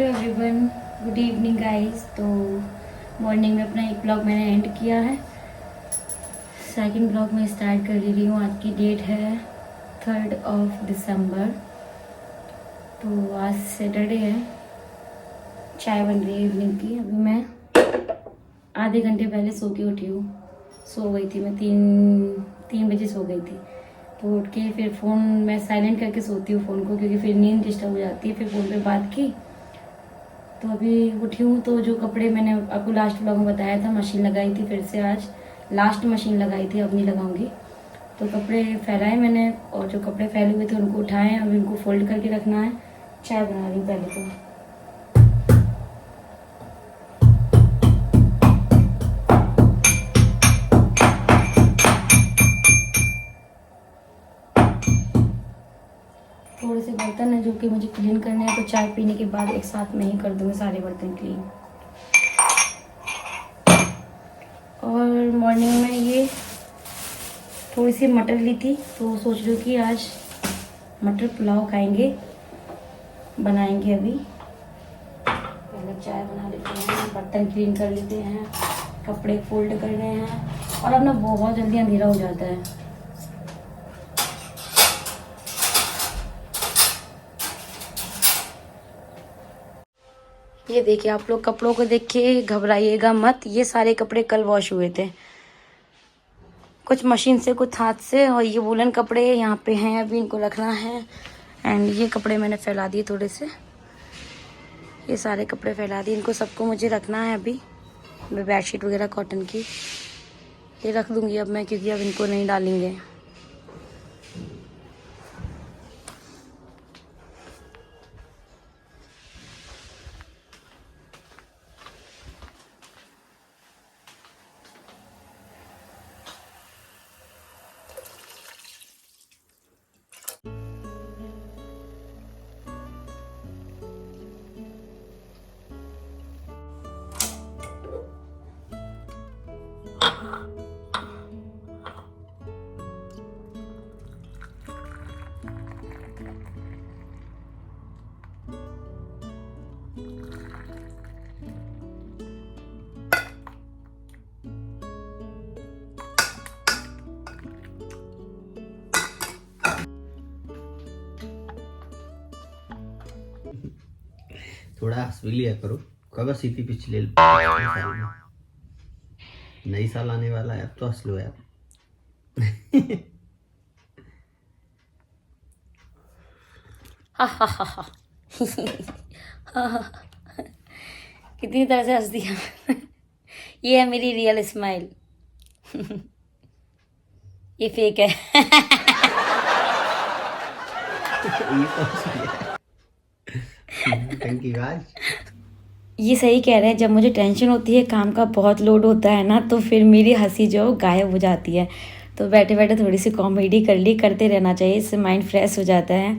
Hello everyone, good evening guys. तो morning में अपना एक ब्लॉग मैंने एंड किया है, सेकंड ब्लॉग में स्टार्ट कर ले रही हूँ। आज की डेट है 3 दिसंबर। तो आज सैटरडे है, चाय बन रही है इवनिंग की। अभी मैं आधे घंटे पहले सो के उठी हूँ। सो गई थी मैं, तीन बजे सो गई थी। तो उठ के फिर फ़ोन मैं साइलेंट करके सोती हूँ फ़ोन को, क्योंकि फिर नींद डिस्टर्ब हो जाती है। फिर फ़ोन पे बात की तो अभी उठी हूँ। तो जो कपड़े मैंने आपको लास्ट ब्लॉग में बताया था, मशीन लगाई थी, फिर से आज लास्ट मशीन लगाई थी, अब नहीं लगाऊंगी। तो कपड़े फैलाए मैंने, और जो कपड़े फैले हुए थे उनको उठाए, अब इनको फोल्ड करके रखना है। चाय बना रही हूँ पहले तो। थोड़े से बर्तन है जो कि मुझे क्लीन करने हैं, तो चाय पीने के बाद एक साथ में ही कर दूँगी सारे बर्तन क्लीन। और मॉर्निंग में ये थोड़ी सी मटर ली थी, तो सोच रही हूँ कि आज मटर पुलाव खाएंगे, बनाएंगे। अभी पहले चाय बना लेते हैं, बर्तन क्लीन कर लेते हैं, कपड़े फोल्ड कर रहे हैं। और अब ना बहुत जल्दी अंधेरा हो जाता है। ये देखिए, आप लोग कपड़ों को देख के घबराइएगा मत, ये सारे कपड़े कल वॉश हुए थे, कुछ मशीन से कुछ हाथ से। और ये वुलन कपड़े यहाँ पे हैं, अभी इनको रखना है। एंड ये कपड़े मैंने फैला दिए थोड़े से, ये सारे कपड़े फैला दिए, इनको सबको मुझे रखना है। अभी बेडशीट वगैरह कॉटन की ये रख दूँगी अब मैं, क्योंकि अब इनको नहीं डालेंगे। थोड़ा हंस भी लिया करो, कबर सीधी पिछले नई साल आने वाला है, अब तो हंस लो यार। कितनी तरह से हंस दिया। ये है मेरी रियल स्माइल। ये फेक है। ये तो हंस लिया। टंकी बाज। ये सही कह रहे हैं, जब मुझे टेंशन होती है, काम का बहुत लोड होता है ना, तो फिर मेरी हंसी जो गायब हो जाती है। तो बैठे बैठे थोड़ी सी कॉमेडी कर ली, करते रहना चाहिए, इससे माइंड फ्रेश हो जाता है।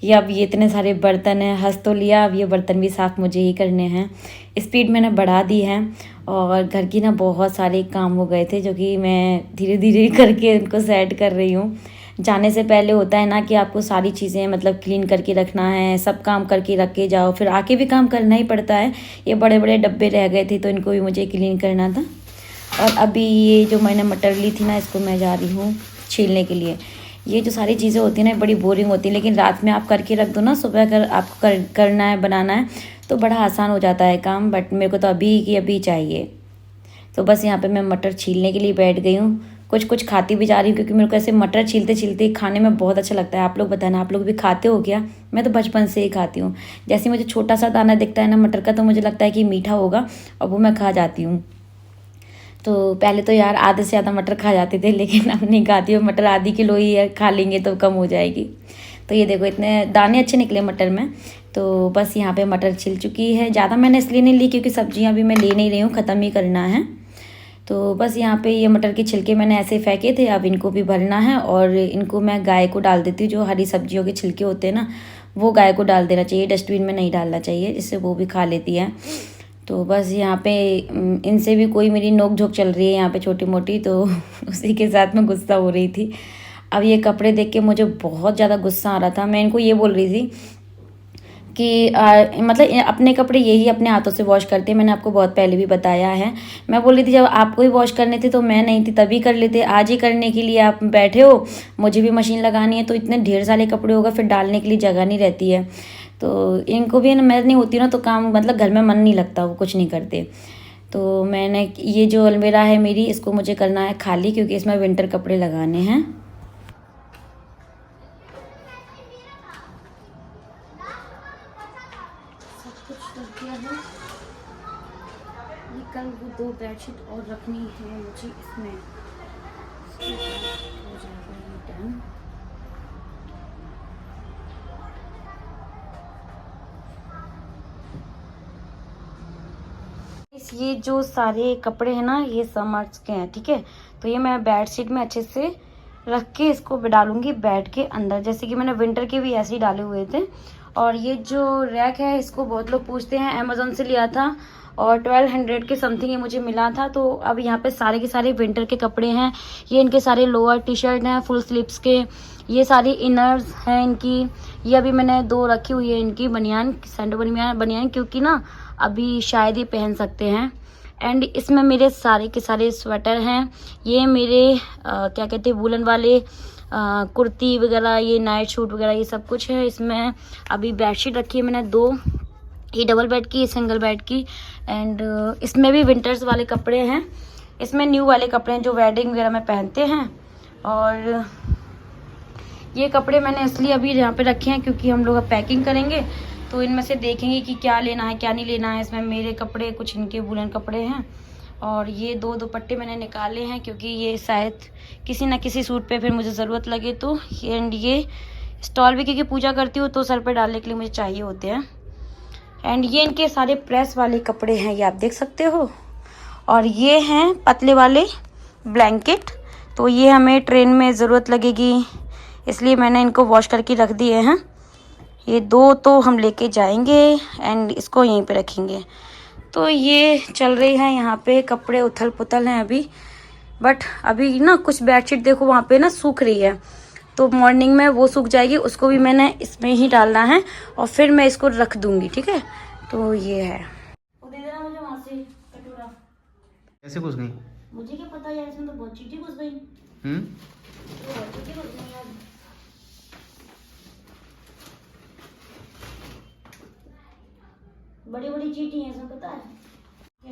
ये अब ये इतने सारे बर्तन हैं, हंस तो लिया, अब ये बर्तन भी साफ़ मुझे ही करने हैं। स्पीड मैंने बढ़ा दी है, और घर की ना बहुत सारे काम हो गए थे, जो कि मैं धीरे धीरे करके उनको सेट कर रही हूँ। जाने से पहले होता है ना कि आपको सारी चीज़ें मतलब क्लीन करके रखना है, सब काम करके रख के जाओ, फिर आके भी काम करना ही पड़ता है। ये बड़े बड़े डब्बे रह गए थे, तो इनको भी मुझे क्लीन करना था। और अभी ये जो मैंने मटर ली थी ना, इसको मैं जा रही हूँ छीलने के लिए। ये जो सारी चीज़ें होती हैं ना, बड़ी बोरिंग होती हैं, लेकिन रात में आप करके रख दो ना, सुबह अगर आपको करना है, बनाना है, तो बड़ा आसान हो जाता है काम। बट मेरे को तो अभी की अभी चाहिए। तो बस यहाँ पे मैं मटर छीलने के लिए बैठ गई हूँ। कुछ कुछ खाती भी जा रही हूँ, क्योंकि मेरे को ऐसे मटर छीलते छीलते खाने में बहुत अच्छा लगता है। आप लोग बताना, आप लोग भी खाते हो क्या? मैं तो बचपन से ही खाती हूँ। जैसे मुझे छोटा सा दाना दिखता है ना मटर का, तो मुझे लगता है कि मीठा होगा, और वो मैं खा जाती हूँ। तो पहले तो यार आधे से ज़्यादा मटर खा जाते थे, लेकिन अब नहीं खाती हूँ। मटर आधी किलो ही है, खा लेंगे तो कम हो जाएगी। तो ये देखो, इतने दाने अच्छे निकले मटर में। तो बस यहाँ पे मटर छिल चुकी है। ज़्यादा मैंने इसलिए नहीं ली, क्योंकि सब्जियाँ भी मैं ले नहीं रही हूँ, ख़त्म ही करना है। तो बस यहाँ पे ये मटर के छिलके मैंने ऐसे फेंके थे, अब इनको भी भरना है। और इनको मैं गाय को डाल देती हूँ। जो हरी सब्जियों के छिलके होते हैं ना, वो गाय को डाल देना चाहिए, डस्टबिन में नहीं डालना चाहिए, जिससे वो भी खा लेती है। तो बस यहाँ पे इनसे भी कोई मेरी नोक झोंक चल रही है यहाँ पे छोटी मोटी, तो उसी के साथ में गुस्सा हो रही थी। अब ये कपड़े देख के मुझे बहुत ज़्यादा गुस्सा आ रहा था। मैं इनको ये बोल रही थी कि मतलब अपने कपड़े यही अपने हाथों से वॉश करते हैं। मैंने आपको बहुत पहले भी बताया है। मैं बोल रही थी जब आपको ही वॉश करने थे तो मैं नहीं थी तभी कर लेते, आज ही करने के लिए आप बैठे हो। मुझे भी मशीन लगानी है तो इतने ढेर सारे कपड़े होगा, फिर डालने के लिए जगह नहीं रहती है। तो इनको भी मैं नहीं होती ना तो काम मतलब घर में मन नहीं लगता, वो कुछ नहीं करते। तो मैंने ये जो अलमीरा है मेरी, इसको मुझे करना है खाली, क्योंकि इसमें विंटर कपड़े लगाने हैं। सब कुछ कर दिया है। ये कल वो 2 बेडशीट और रखनी है मुझे इसमें, हो जाएगा ये डन। ये जो सारे कपड़े हैं ना ये समर्स के हैं, ठीक है। तो ये मैं बेडशीट में अच्छे से रख के इसको डालूंगी बेड के अंदर, जैसे कि मैंने विंटर के भी ऐसे ही डाले हुए थे। और ये जो रैक है इसको बहुत लोग पूछते हैं, अमेजोन से लिया था और 1200 के समथिंग ये मुझे मिला था। तो अब यहाँ पे सारे के सारे विंटर के कपड़े हैं। ये इनके सारे लोअर टी शर्ट हैं फुल स्लीव्स के, ये सारी इनर्स हैं इनकी। ये अभी मैंने 2 रखी हुई है इनकी बनियान, सैंडो बनियान, क्योंकि ना अभी शायद ये पहन सकते हैं। एंड इसमें मेरे सारे के सारे स्वेटर हैं। ये मेरे क्या कहते हैं वूलन वाले कुर्ती वगैरह, ये नाइट सूट वगैरह, ये सब कुछ है इसमें। अभी बेडशीट रखी है मैंने 2, ये डबल बेड की, सिंगल बेड की। एंड इसमें भी विंटर्स वाले कपड़े हैं, इसमें न्यू वाले कपड़े हैं जो वेडिंग वगैरह में पहनते हैं। और ये कपड़े मैंने इसलिए अभी यहाँ पे रखे हैं क्योंकि हम लोग अब पैकिंग करेंगे तो इनमें से देखेंगे कि क्या लेना है क्या नहीं लेना है। इसमें मेरे कपड़े, कुछ इनके वूलन कपड़े हैं। और ये 2 दुपट्टे मैंने निकाले हैं क्योंकि ये शायद किसी ना किसी सूट पे फिर मुझे ज़रूरत लगे तो। एंड ये स्टॉल भी क्योंकि पूजा करती हूँ तो सर पे डालने के लिए मुझे चाहिए होते हैं। एंड ये इनके सारे प्रेस वाले कपड़े हैं, ये आप देख सकते हो। और ये हैं पतले वाले ब्लैंकेट, तो ये हमें ट्रेन में ज़रूरत लगेगी इसलिए मैंने इनको वॉश करके रख दिए हैं। ये 2 तो हम लेके जाएंगे एंड इसको यहीं पे रखेंगे। तो ये चल रही है यहाँ पे कपड़े उथल पुथल हैं अभी। बट अभी ना कुछ बेडशीट देखो वहाँ पे ना सूख रही है, तो मॉर्निंग में वो सूख जाएगी, उसको भी मैंने इसमें ही डालना है और फिर मैं इसको रख दूंगी, ठीक है। तो ये है, वो दे देना मुझे वहाँ से कटोरा। कैसे घुस गई? मुझे क्या पता यार, इसमें तो बहुत चीटी घुस गई। बहुत चीटी घुस गई यार। बड़ी बड़ी चीटी है इसमें, पता है।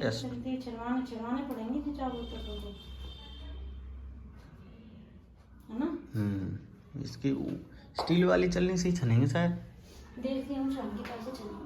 यस। चलवाने पड़ेंगे तो चावल तो है ना। इसकी स्टील वाली चलनी से ही छनेंगे शायद। देखती हूँ शाम के कैसे चलेंगे।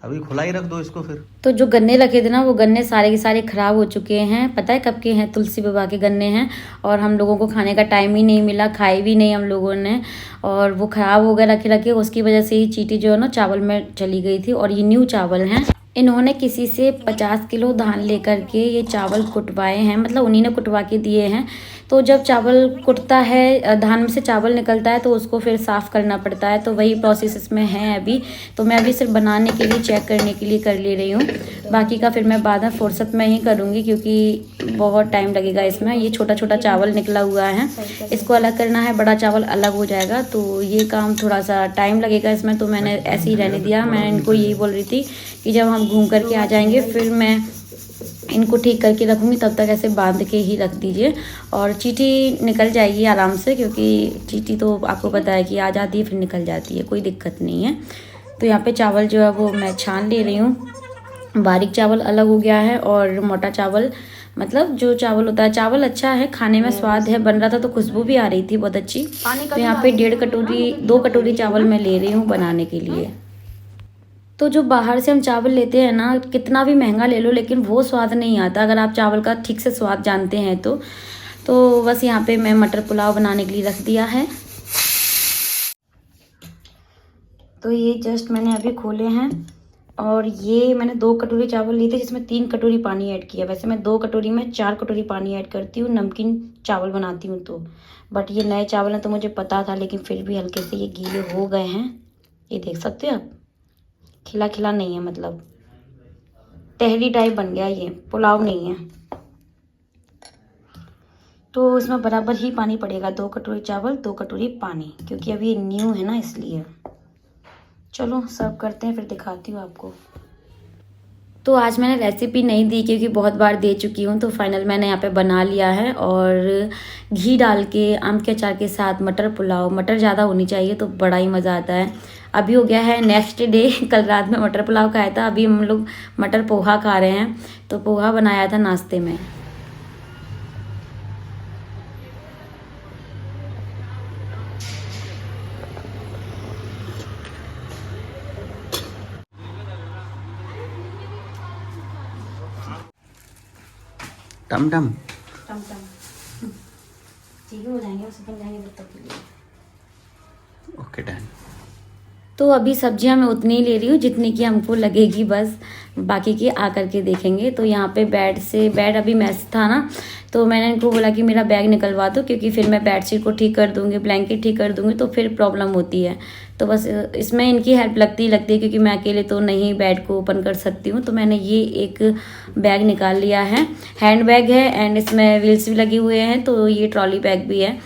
अभी खुला ही रख दो इसको फिर। तो जो गन्ने रखे थे ना वो गन्ने सारे के सारे खराब हो चुके हैं। पता है कब के हैं? तुलसी बाबा के गन्ने हैं और हम लोगों को खाने का टाइम ही नहीं मिला, खाए भी नहीं हम लोगों ने। और वो खराब हो गए रखे रखे, उसकी वजह से ही चीटी जो है ना चावल में चली गई थी। और ये न्यू चावल हैं। इन्होंने किसी से 50 किलो धान लेकर के ये चावल कुटवाए हैं, मतलब उन्हीं ने कुटवा के दिए हैं। तो जब चावल कुटता है, धान में से चावल निकलता है तो उसको फिर साफ़ करना पड़ता है, तो वही प्रोसेस इसमें है अभी। तो मैं अभी सिर्फ बनाने के लिए, चेक करने के लिए कर ले रही हूँ। बाकी का फिर मैं बाद में फुर्सत में ही करूँगी क्योंकि बहुत टाइम लगेगा इसमें। ये छोटा छोटा चावल निकला हुआ है, इसको अलग करना है, बड़ा चावल अलग हो जाएगा, तो ये काम थोड़ा सा टाइम लगेगा इसमें। तो मैंने ऐसे ही रहने दिया। मैं इनको यही बोल रही थी कि जब हम घूम करके आ जाएंगे फिर मैं इनको ठीक करके रखूँगी, तब तक ऐसे बांध के ही रख दीजिए। और चीटी निकल जाएगी आराम से, क्योंकि चीटी तो आपको पता है कि आ जाती है फिर निकल जाती है, कोई दिक्कत नहीं है। तो यहाँ पे चावल जो है वो मैं छान ले रही हूँ। बारीक चावल अलग हो गया है और मोटा चावल, मतलब जो चावल होता है, चावल अच्छा है, खाने में स्वाद है, बन रहा था तो खुशबू भी आ रही थी बहुत अच्छी। तो यहाँ पे 2 कटोरी चावल मैं ले रही हूँ बनाने के लिए। तो जो बाहर से हम चावल लेते हैं ना, कितना भी महंगा ले लो लेकिन वो स्वाद नहीं आता अगर आप चावल का ठीक से स्वाद जानते हैं तो बस यहाँ पे मैं मटर पुलाव बनाने के लिए रख दिया है। तो ये जस्ट मैंने अभी खोले हैं और ये मैंने 2 कटोरी चावल लिए थे जिसमें 3 कटोरी पानी ऐड किया। वैसे मैं 2 कटोरी में 4 कटोरी पानी ऐड करती हूँ नमकीन चावल बनाती हूँ तो। बट ये नए चावल हैं तो मुझे पता था, लेकिन फिर भी हल्के से ये गीले हो गए हैं। ये देख सकते हो आप, खिला खिला नहीं है, मतलब तहरी टाइप बन गया, ये पुलाव नहीं है। तो इसमें बराबर ही पानी पड़ेगा, 2 कटोरी चावल 2 कटोरी पानी, क्योंकि अभी न्यू है ना इसलिए। चलो सर्व करते हैं, फिर दिखाती हूँ आपको। तो आज मैंने रेसिपी नहीं दी क्योंकि बहुत बार दे चुकी हूँ, तो फाइनल मैंने यहाँ पे बना लिया है। और घी डाल के आम के अचार के साथ मटर पुलाव, मटर ज़्यादा होनी चाहिए तो बड़ा ही मज़ा आता है। अभी हो गया है नेक्स्ट डे। कल रात में मटर पुलाव खाया था, अभी हम लोग मटर पोहा खा रहे हैं। तो पोहा बनाया था नाश्ते में। टम टम टम टम ठीक हो जाएंगे, उसे बन जाएंगे तब तक के लिए। Okay done. तो अभी सब्जियां मैं उतनी ही ले रही हूँ जितनी की हमको लगेगी, बस बाकी की आ करके देखेंगे। तो यहाँ पे बेड अभी मैस था ना, तो मैंने इनको बोला कि मेरा बैग निकलवा दो, क्योंकि फिर मैं बेडशीट को ठीक कर दूँगी, ब्लैंकेट ठीक कर दूँगी, तो फिर प्रॉब्लम होती है। तो बस इसमें इनकी हेल्प लगती है क्योंकि मैं अकेले तो नहीं बेड को ओपन कर सकती हूँ। तो मैंने ये एक बैग निकाल लिया है, हैंड बैग है एंड इसमें व्हील्स भी लगे हुए हैं, तो ये ट्रॉली बैग भी है।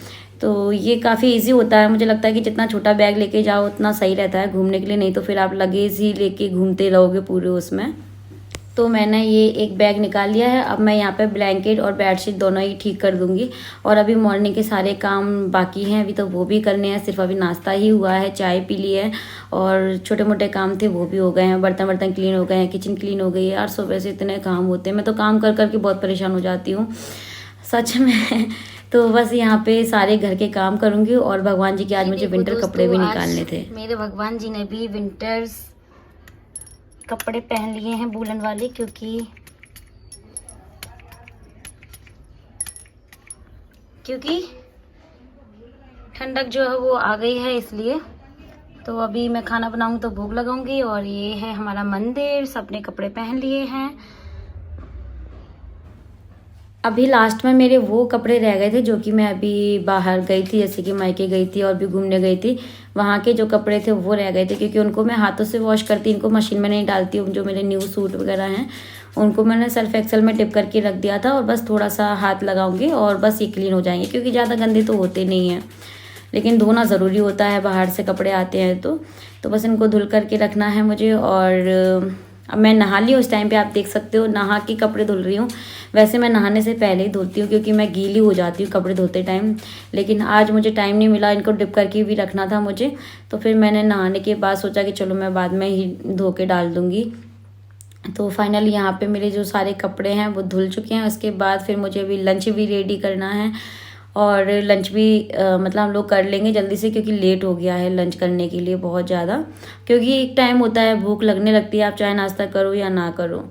तो ये काफ़ी इजी होता है, मुझे लगता है कि जितना छोटा बैग लेके जाओ उतना सही रहता है घूमने के लिए, नहीं तो फिर आप लगेज ही लेके घूमते रहोगे पूरे उसमें। तो मैंने ये एक बैग निकाल लिया है। अब मैं यहाँ पे ब्लैंकेट और बेडशीट दोनों ही ठीक कर दूंगी। और अभी मॉर्निंग के सारे काम बाकी हैं, अभी तो वो भी करने हैं। सिर्फ अभी नाश्ता ही हुआ है, चाय पी ली है और छोटे मोटे काम थे वो भी हो गए हैं। बर्तन क्लीन हो गए हैं, किचन क्लीन हो गई है। यार सुबह से इतने काम होते हैं, मैं तो काम कर करके बहुत परेशान हो जाती हूँ सच में। तो बस यहाँ पे सारे घर के काम करूँगी। और भगवान जी के आज मुझे विंटर कपड़े भी निकालने थे। मेरे भगवान जी ने भी विंटर्स कपड़े पहन लिए हैं, वूलन वाले, क्योंकि ठंडक जो है वो आ गई है, इसलिए। तो अभी मैं खाना बनाऊंगी तो भोग लगाऊंगी। और ये है हमारा मंदिर, सबने कपड़े पहन लिए हैं। अभी लास्ट में मेरे वो कपड़े रह गए थे जो कि मैं अभी बाहर गई थी, जैसे कि मायके गई थी और भी घूमने गई थी, वहाँ के जो कपड़े थे वो रह गए थे, क्योंकि उनको मैं हाथों से वॉश करती, इनको मशीन में नहीं डालती हूँ। जो मेरे न्यू सूट वगैरह हैं उनको मैंने सर्फ एक्सेल में डिप करके रख दिया था, और बस थोड़ा सा हाथ लगाऊंगी और बस ये क्लीन हो जाएंगे, क्योंकि ज़्यादा गंदे तो होते नहीं हैं, लेकिन धोना ज़रूरी होता है, बाहर से कपड़े आते हैं तो बस इनको धुल करके रखना है मुझे। और अब मैं नहा ली, उस टाइम पे आप देख सकते हो नहा के कपड़े धुल रही हूँ। वैसे मैं नहाने से पहले ही धुलती हूँ क्योंकि मैं गीली हो जाती हूँ कपड़े धोते टाइम, लेकिन आज मुझे टाइम नहीं मिला, इनको डिप करके भी रखना था मुझे। तो फिर मैंने नहाने के बाद सोचा कि चलो मैं बाद में ही धो के डाल दूँगी। तो फाइनली यहाँ पे मेरे जो सारे कपड़े हैं वो धुल चुके हैं। उसके बाद फिर मुझे अभी लंच भी रेडी करना है, और लंच भी मतलब हम लोग कर लेंगे जल्दी से, क्योंकि लेट हो गया है लंच करने के लिए बहुत ज़्यादा, क्योंकि एक टाइम होता है भूख लगने लगती है, आप चाहे नाश्ता करो या ना करो।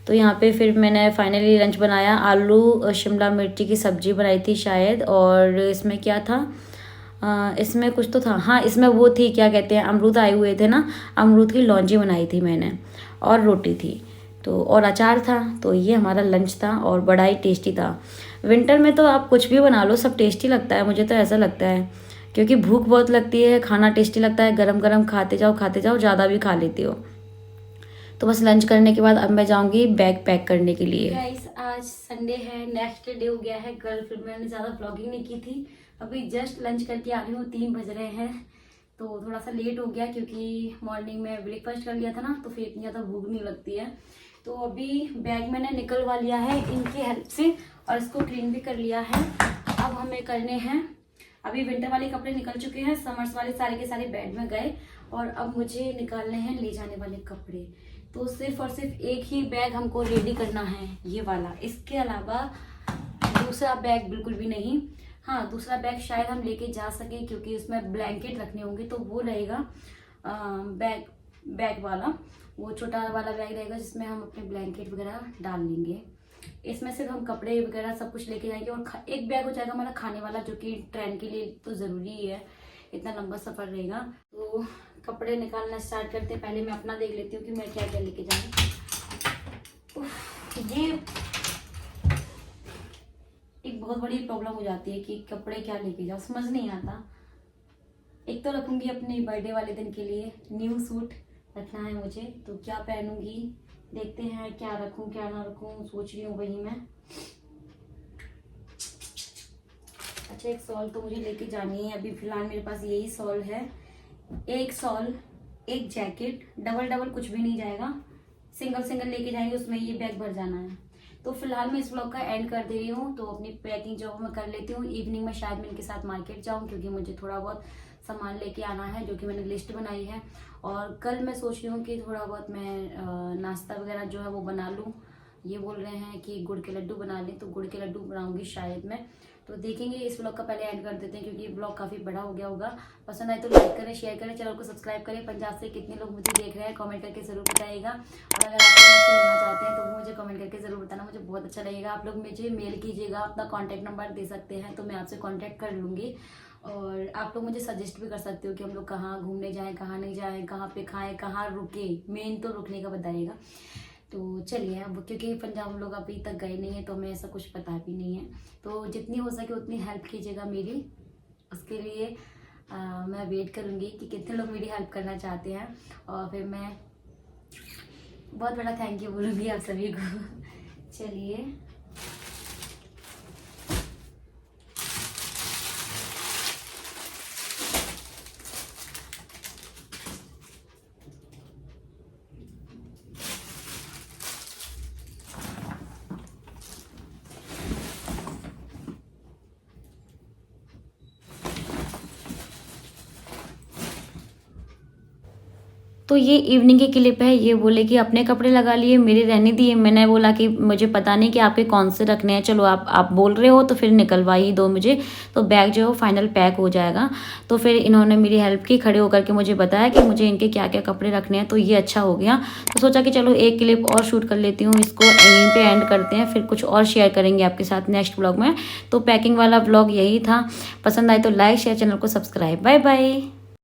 तो यहाँ पे फिर मैंने फाइनली लंच बनाया, आलू शिमला मिर्ची की सब्ज़ी बनाई थी शायद, और इसमें क्या था, इसमें कुछ तो था, हाँ इसमें वो थी, क्या कहते हैं, अमरूद आए हुए थे ना, अमरूद की लौंजी बनाई थी मैंने, और रोटी थी, तो और अचार था। तो ये हमारा लंच था और बड़ा ही टेस्टी था। विंटर में तो आप कुछ भी बना लो सब टेस्टी लगता है, मुझे तो ऐसा लगता है, क्योंकि भूख बहुत लगती है, खाना टेस्टी लगता है, गरम गरम खाते जाओ, ज़्यादा भी खा लेती हो। तो बस लंच करने के बाद अब मैं जाऊंगी बैग पैक करने के लिए। गाइस आज संडे है, नेक्स्ट डे हो गया है कल, फिर मैंने ज़्यादा ब्लॉगिंग नहीं की थी। अभी जस्ट लंच करके आ रही हूँ, 3 बज रहे हैं, तो थोड़ा सा लेट हो गया क्योंकि मॉर्निंग में ब्रेकफास्ट कर लिया था ना, तो फिर इतनी ज़्यादा भूख नहीं लगती है। तो अभी बैग मैंने निकलवा लिया है इनकी हेल्प से, और इसको क्लीन भी कर लिया है। अब हमें करने हैं, अभी विंटर वाले कपड़े निकल चुके हैं, समर्स वाले सारे के सारे बेड में गए, और अब मुझे निकालने हैं ले जाने वाले कपड़े। तो सिर्फ और सिर्फ एक ही बैग हमको रेडी करना है, ये वाला, इसके अलावा दूसरा बैग बिल्कुल भी नहीं। हाँ दूसरा बैग शायद हम लेके जा सके, क्योंकि उसमें ब्लैंकेट रखने होंगे, तो वो रहेगा बैग वाला, वो छोटा वाला बैग रहेगा जिसमें हम अपने ब्लैंकेट वगैरह डाल लेंगे। इसमें सिर्फ हम कपड़े वगैरह सब कुछ लेके जाएंगे, और एक बैग हो जाएगा हमारा खाने वाला, जो कि ट्रेन के लिए तो ज़रूरी ही है, इतना लंबा सफ़र रहेगा। तो कपड़े निकालना स्टार्ट करते हैं। पहले मैं अपना देख लेती हूँ कि मैं क्या क्या लेके जाऊँ। ये एक बहुत बड़ी प्रॉब्लम हो जाती है कि कपड़े क्या लेके जाओ, समझ नहीं आता। एक तो रखूँगी अपने बर्थडे वाले दिन के लिए न्यू सूट रखना है मुझे, तो क्या पहनूंगी देखते हैं, क्या रखूं क्या ना रखूं, सोच रही हूँ वही मैं। अच्छा एक शॉल तो मुझे लेके जानी है, अभी फिलहाल मेरे पास यही शॉल है, एक शॉल एक जैकेट, डबल डबल कुछ भी नहीं जाएगा, सिंगल सिंगल लेके जाएंगे, उसमें ये बैग भर जाना है। तो फिलहाल मैं इस ब्लॉग का एंड कर दे रही हूँ। तो अपनी पैकिंग जो मैं कर लेती हूँ, इवनिंग में शायद मैं इनके साथ मार्केट जाऊँ, क्योंकि मुझे थोड़ा बहुत सामान लेके आना है जो कि मैंने लिस्ट बनाई है। और कल मैं सोच रही हूँ कि थोड़ा बहुत मैं नाश्ता वगैरह जो है वो बना लूँ। ये बोल रहे हैं कि गुड़ के लड्डू बना लें, तो गुड़ के लड्डू बनाऊंगी शायद मैं। तो देखेंगे, इस ब्लॉग का पहले एंड कर देते हैं क्योंकि ब्लॉग काफ़ी बड़ा हो गया होगा। पसंद आए तो लाइक करें, शेयर करें, चैनल को सब्सक्राइब करें। पंजाब से कितने लोग मुझे देख रहे हैं कमेंट करके ज़रूर बताइएगा। और अगर आप मुझसे मिलना चाहते हैं तो भी मुझे कमेंट करके ज़रूर बताना, मुझे बहुत अच्छा लगेगा। आप लोग मुझे मेल कीजिएगा, अपना कॉन्टैक्ट नंबर दे सकते हैं तो मैं आपसे कॉन्टैक्ट कर लूँगी। और आप लोग मुझे सजेस्ट भी कर सकते हो कि हम लोग कहाँ घूमने जाएँ, कहाँ नहीं जाएँ, कहाँ पे खाएँ, कहाँ रुके। मेन तो रुकने का बताइएगा। तो चलिए, अब क्योंकि पंजाब हम लोग अभी तक गए नहीं है तो हमें ऐसा कुछ पता भी नहीं है, तो जितनी हो सके उतनी हेल्प कीजिएगा मेरी। उसके लिए मैं वेट करूँगी कि कितने लोग मेरी हेल्प करना चाहते हैं, और फिर मैं बहुत बड़ा थैंक यू बोलूँगी आप सभी को। चलिए, तो ये इवनिंग की क्लिप है। ये बोले कि अपने कपड़े लगा लिए, मेरे रहने दिए। मैंने बोला कि मुझे पता नहीं कि आपके कौन से रखने हैं, चलो आप बोल रहे हो तो फिर निकलवा ही दो मुझे, तो बैग जो है वो फाइनल पैक हो जाएगा। तो फिर इन्होंने मेरी हेल्प की, खड़े होकर के मुझे बताया कि मुझे इनके क्या क्या कपड़े रखने हैं, तो ये अच्छा हो गया। तो सोचा कि चलो एक क्लिप और शूट कर लेती हूँ, इसको यहीं पर एंड करते हैं, फिर कुछ और शेयर करेंगे आपके साथ नेक्स्ट ब्लॉग में। तो पैकिंग वाला ब्लॉग यही था। पसंद आए तो लाइक शेयर, चैनल को सब्सक्राइब। Bye bye.